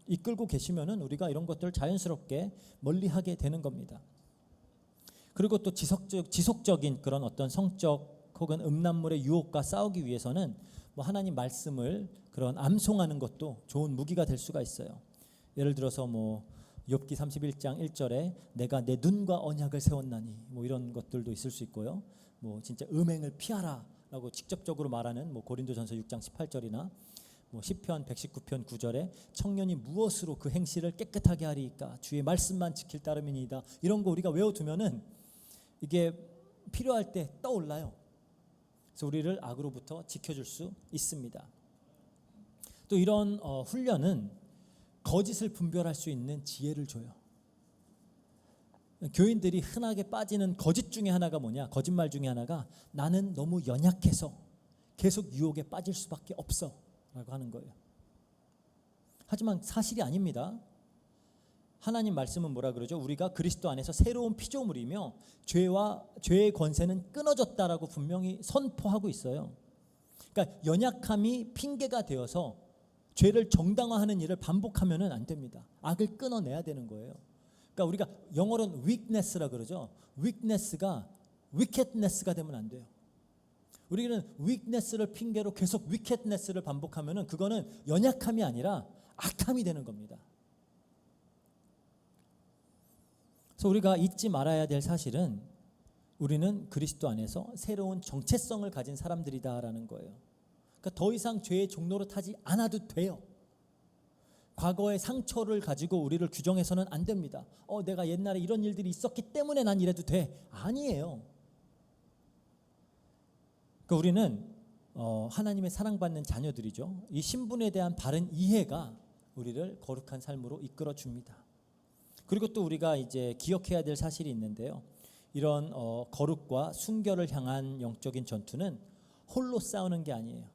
이끌고 계시면은 우리가 이런 것들을 자연스럽게 멀리하게 되는 겁니다. 그리고 또 지속적인 그런 어떤 성적 혹은 음란물의 유혹과 싸우기 위해서는 뭐 하나님 말씀을 그런 암송하는 것도 좋은 무기가 될 수가 있어요. 예를 들어서 뭐 욥기 31장 1절에 내가 내 눈과 언약을 세웠나니 뭐 이런 것들도 있을 수 있고요. 뭐 진짜 음행을 피하라라고 직접적으로 말하는 뭐 고린도전서 6장 18절이나 뭐 시편 119편 9절에 청년이 무엇으로 그 행실을 깨끗하게 하리이까 주의 말씀만 지킬 따름이니이다. 이런 거 우리가 외워두면은 이게 필요할 때 떠올라요. 그래서 우리를 악으로부터 지켜줄 수 있습니다. 또 이런 훈련은 거짓을 분별할 수 있는 지혜를 줘요. 교인들이 흔하게 빠지는 거짓 중에 하나가 뭐냐? 거짓말 중에 하나가 나는 너무 연약해서 계속 유혹에 빠질 수밖에 없어 라고 하는 거예요. 하지만 사실이 아닙니다. 하나님 말씀은 뭐라 그러죠? 우리가 그리스도 안에서 새로운 피조물이며 죄의 권세는 끊어졌다라고 분명히 선포하고 있어요. 그러니까 연약함이 핑계가 되어서 죄를 정당화하는 일을 반복하면은 안 됩니다. 악을 끊어내야 되는 거예요. 그러니까 우리가 영어로는 weakness라 그러죠. weakness가 wickedness가 되면 안 돼요. 우리는 weakness를 핑계로 계속 wickedness를 반복하면은 그거는 연약함이 아니라 악함이 되는 겁니다. 그래서 우리가 잊지 말아야 될 사실은 우리는 그리스도 안에서 새로운 정체성을 가진 사람들이다라는 거예요. 그러니까 더 이상 죄의 종로로 타지 않아도 돼요. 과거의 상처를 가지고 우리를 규정해서는 안 됩니다. 내가 옛날에 이런 일들이 있었기 때문에 난 이래도 돼. 아니에요. 그러니까 우리는 하나님의 사랑받는 자녀들이죠. 이 신분에 대한 바른 이해가 우리를 거룩한 삶으로 이끌어 줍니다. 그리고 또 우리가 이제 기억해야 될 사실이 있는데요. 이런 거룩과 순결을 향한 영적인 전투는 홀로 싸우는 게 아니에요.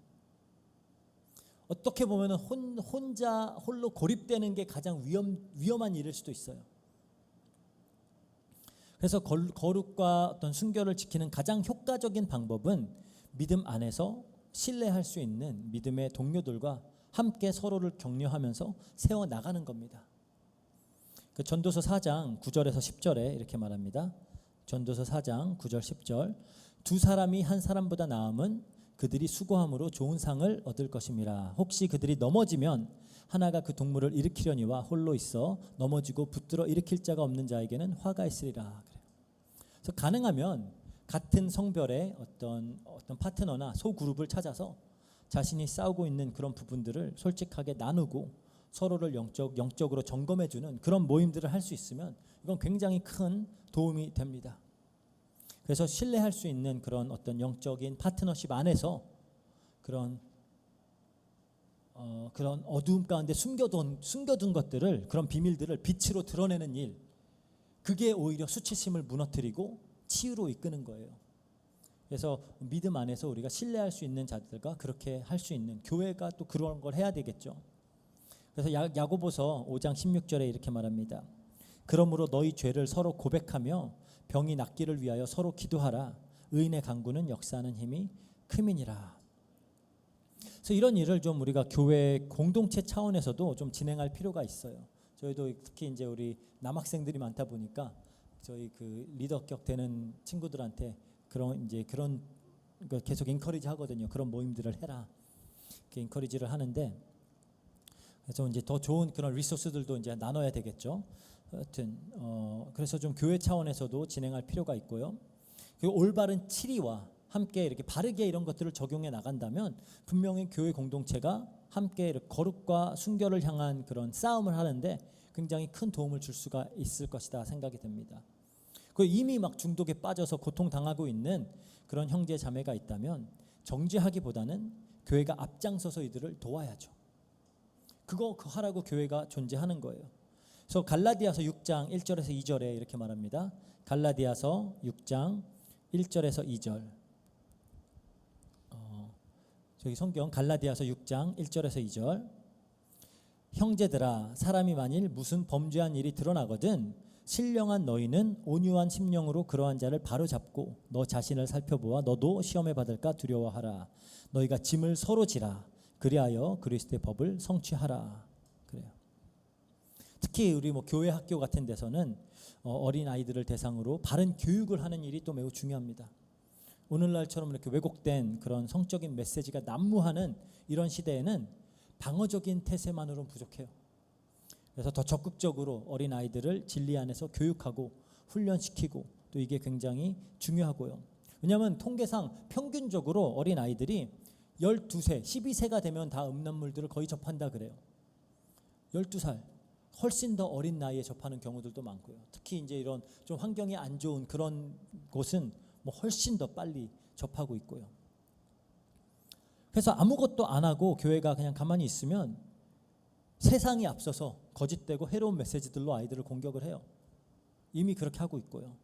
어떻게 보면 홀로 고립되는 게 가장 위험한 일일 수도 있어요. 그래서 거룩과 어떤 순결을 지키는 가장 효과적인 방법은 믿음 안에서 신뢰할 수 있는 믿음의 동료들과 함께 서로를 격려하면서 세워나가는 겁니다. 그 전도서 4장 9절에서 10절에 이렇게 말합니다. 전도서 4장 9절 10절 두 사람이 한 사람보다 나음은 그들이 수고함으로 좋은 상을 얻을 것임이라. 혹시 그들이 넘어지면 하나가 그 동물을 일으키려니와 홀로 있어 넘어지고 붙들어 일으킬 자가 없는 자에게는 화가 있으리라. 그래요. 그래서 가능하면 같은 성별의 어떤 파트너나 소그룹을 찾아서 자신이 싸우고 있는 그런 부분들을 솔직하게 나누고 서로를 영적으로 점검해주는 그런 모임들을 할 수 있으면 이건 굉장히 큰 도움이 됩니다. 그래서 신뢰할 수 있는 그런 어떤 영적인 파트너십 안에서 그런 어두움 가운데 숨겨둔 것들을, 그런 비밀들을 빛으로 드러내는 일, 그게 오히려 수치심을 무너뜨리고 치유로 이끄는 거예요. 그래서 믿음 안에서 우리가 신뢰할 수 있는 자들과 그렇게 할 수 있는 교회가 또 그런 걸 해야 되겠죠. 그래서 야고보서 5장 16절에 이렇게 말합니다. 그러므로 너희 죄를 서로 고백하며 병이 낫기를 위하여 서로 기도하라. 의인의 간구는 역사하는 힘이 큼이니라. 그래서 이런 일을 좀 우리가 교회 공동체 차원에서도 좀 진행할 필요가 있어요. 저희도 특히 이제 우리 남학생들이 많다 보니까 저희 그 리더격 되는 친구들한테 그런 계속 인커리지 하거든요. 그런 모임들을 해라. 이렇게 인커리지를 하는데, 그래서 이제 더 좋은 그런 리소스들도 이제 나눠야 되겠죠. 하여튼 그래서 좀 교회 차원에서도 진행할 필요가 있고요. 그리고 올바른 치리와 함께 이렇게 바르게 이런 것들을 적용해 나간다면 분명히 교회 공동체가 함께 이렇게 거룩과 순결을 향한 그런 싸움을 하는데 굉장히 큰 도움을 줄 수가 있을 것이다 생각이 됩니다. 그 이미 막 중독에 빠져서 고통당하고 있는 그런 형제 자매가 있다면 정죄하기보다는 교회가 앞장서서 이들을 도와야죠. 그거 하라고 교회가 존재하는 거예요. 그래서 갈라디아서 6장 1절에서 2절에 이렇게 말합니다. 갈라디아서 6장 1절에서 2절. 저기 성경 갈라디아서 6장 1절에서 2절. 형제들아, 사람이 만일 무슨 범죄한 일이 드러나거든 신령한 너희는 온유한 심령으로 그러한 자를 바로잡고 너 자신을 살펴보아 너도 시험에 받을까 두려워하라. 너희가 짐을 서로 지라. 그리하여 그리스도의 법을 성취하라. 그래요. 특히 우리 교회 학교 같은 데서는 어린 아이들을 대상으로 바른 교육을 하는 일이 또 매우 중요합니다. 오늘날처럼 이렇게 왜곡된 그런 성적인 메시지가 난무하는 이런 시대에는 방어적인 태세만으로는 부족해요. 그래서 더 적극적으로 어린 아이들을 진리 안에서 교육하고 훈련시키고 또 이게 굉장히 중요하고요. 왜냐하면 통계상 평균적으로 어린 아이들이 12세, 12세가 되면 다 음란물들을 거의 접한다 그래요. 12살, 훨씬 더 어린 나이에 접하는 경우들도 많고요. 특히 이제 이런 좀 환경이 안 좋은 그런 곳은 훨씬 더 빨리 접하고 있고요. 그래서 아무것도 안 하고 교회가 그냥 가만히 있으면 세상이 앞서서 거짓되고 해로운 메시지들로 아이들을 공격을 해요. 이미 그렇게 하고 있고요.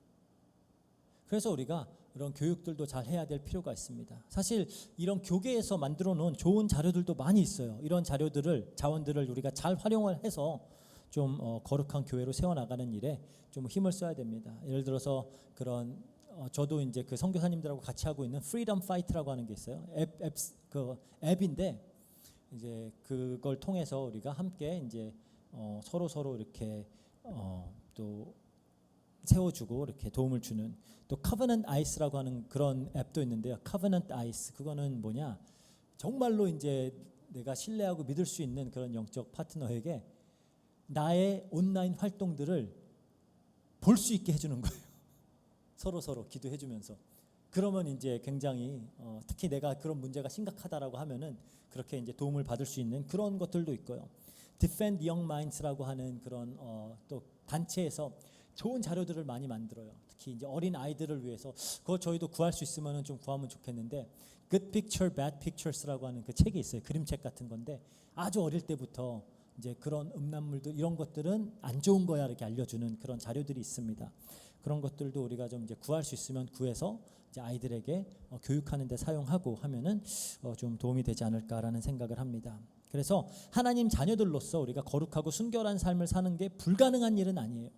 그래서 우리가 이런 교육들도 잘 해야 될 필요가 있습니다. 사실 이런 교계에서 만들어 놓은 좋은 자료들도 많이 있어요. 이런 자원들을 우리가 잘 활용을 해서 좀 거룩한 교회로 세워나가는 일에 좀 힘을 써야 됩니다. 예를 들어서 그런 저도 이제 그 선교사님들하고 같이 하고 있는 프리덤 파이트라고 하는 게 있어요. 앱인데 이제 그걸 통해서 우리가 함께 이제 서로 이렇게 또 세워주고 이렇게 도움을 주는, 또 Covenant Ice라고 하는 그런 앱도 있는데요. Covenant Ice, 그거는 뭐냐, 정말로 이제 내가 신뢰하고 믿을 수 있는 그런 영적 파트너에게 나의 온라인 활동들을 볼 수 있게 해주는 거예요. 서로 기도해주면서. 그러면 이제 굉장히 특히 내가 그런 문제가 심각하다라고 하면은 그렇게 이제 도움을 받을 수 있는 그런 것들도 있고요. Defend Young Minds라고 하는 그런 또 단체에서 좋은 자료들을 많이 만들어요. 특히 이제 어린 아이들을 위해서. 그거 저희도 구할 수 있으면은 좀 구하면 좋겠는데, Good Picture, Bad Pictures라고 하는 그 책이 있어요. 그림책 같은 건데 아주 어릴 때부터 이제 그런 음란물들 이런 것들은 안 좋은 거야 이렇게 알려주는 그런 자료들이 있습니다. 그런 것들도 우리가 좀 이제 구할 수 있으면 구해서 이제 아이들에게 교육하는 데 사용하고 하면은 좀 도움이 되지 않을까라는 생각을 합니다. 그래서 하나님 자녀들로서 우리가 거룩하고 순결한 삶을 사는 게 불가능한 일은 아니에요.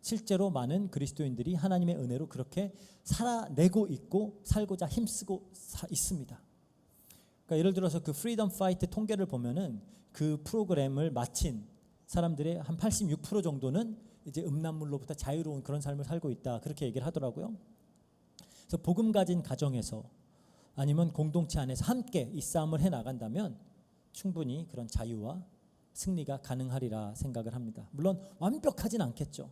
실제로 많은 그리스도인들이 하나님의 은혜로 그렇게 살아내고 있고 살고자 힘쓰고 있습니다. 그러니까 예를 들어서 그 프리덤 파이트 통계를 보면은 그 프로그램을 마친 사람들의 한 86% 정도는 이제 음란물로부터 자유로운 그런 삶을 살고 있다, 그렇게 얘기를 하더라고요. 그래서 복음 가진 가정에서 아니면 공동체 안에서 함께 이 싸움을 해 나간다면 충분히 그런 자유와 승리가 가능하리라 생각을 합니다. 물론 완벽하진 않겠죠.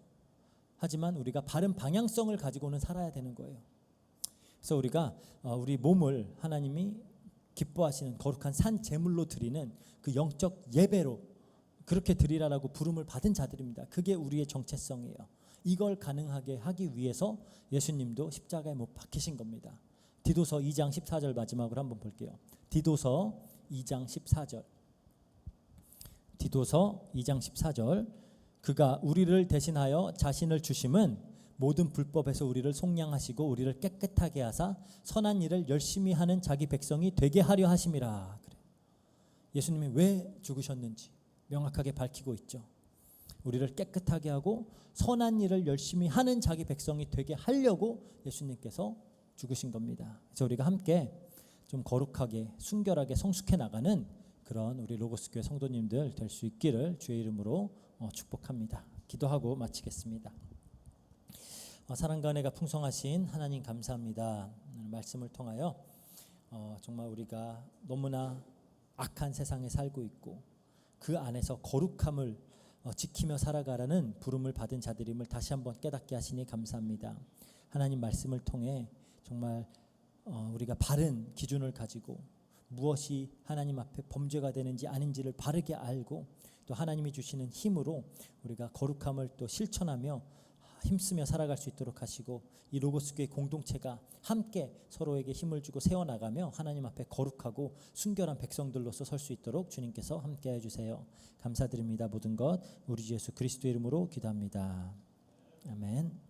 하지만 우리가 바른 방향성을 가지고는 살아야 되는 거예요. 그래서 우리가 우리 몸을 하나님이 기뻐하시는 거룩한 산 제물로 드리는 그 영적 예배로 그렇게 드리라라고 부름을 받은 자들입니다. 그게 우리의 정체성이에요. 이걸 가능하게 하기 위해서 예수님도 십자가에 못 박히신 겁니다. 디도서 2장 14절 마지막으로 한번 볼게요. 디도서 2장 14절. 디도서 2장 14절. 그가 우리를 대신하여 자신을 주심은 모든 불법에서 우리를 속량하시고 우리를 깨끗하게 하사 선한 일을 열심히 하는 자기 백성이 되게 하려 하심이라. 그래요. 예수님이 왜 죽으셨는지 명확하게 밝히고 있죠. 우리를 깨끗하게 하고 선한 일을 열심히 하는 자기 백성이 되게 하려고 예수님께서 죽으신 겁니다. 그래서 우리가 함께 좀 거룩하게 순결하게 성숙해 나가는 그런 우리 로고스 교회 성도님들 될 수 있기를 주의 이름으로 축복합니다. 기도하고 마치겠습니다. 사랑과 은혜가 풍성하신 하나님 감사합니다. 말씀을 통하여 정말 우리가 너무나 악한 세상에 살고 있고 그 안에서 거룩함을 지키며 살아가라는 부름을 받은 자들임을 다시 한번 깨닫게 하시니 감사합니다. 하나님 말씀을 통해 정말 우리가 바른 기준을 가지고 무엇이 하나님 앞에 범죄가 되는지 아닌지를 바르게 알고 또 하나님이 주시는 힘으로 우리가 거룩함을 또 실천하며 힘쓰며 살아갈 수 있도록 하시고 이 로고스 교회 공동체가 함께 서로에게 힘을 주고 세워나가며 하나님 앞에 거룩하고 순결한 백성들로서 설 수 있도록 주님께서 함께 해주세요. 감사드립니다. 모든 것 우리 주 예수 그리스도의 이름으로 기도합니다. 아멘.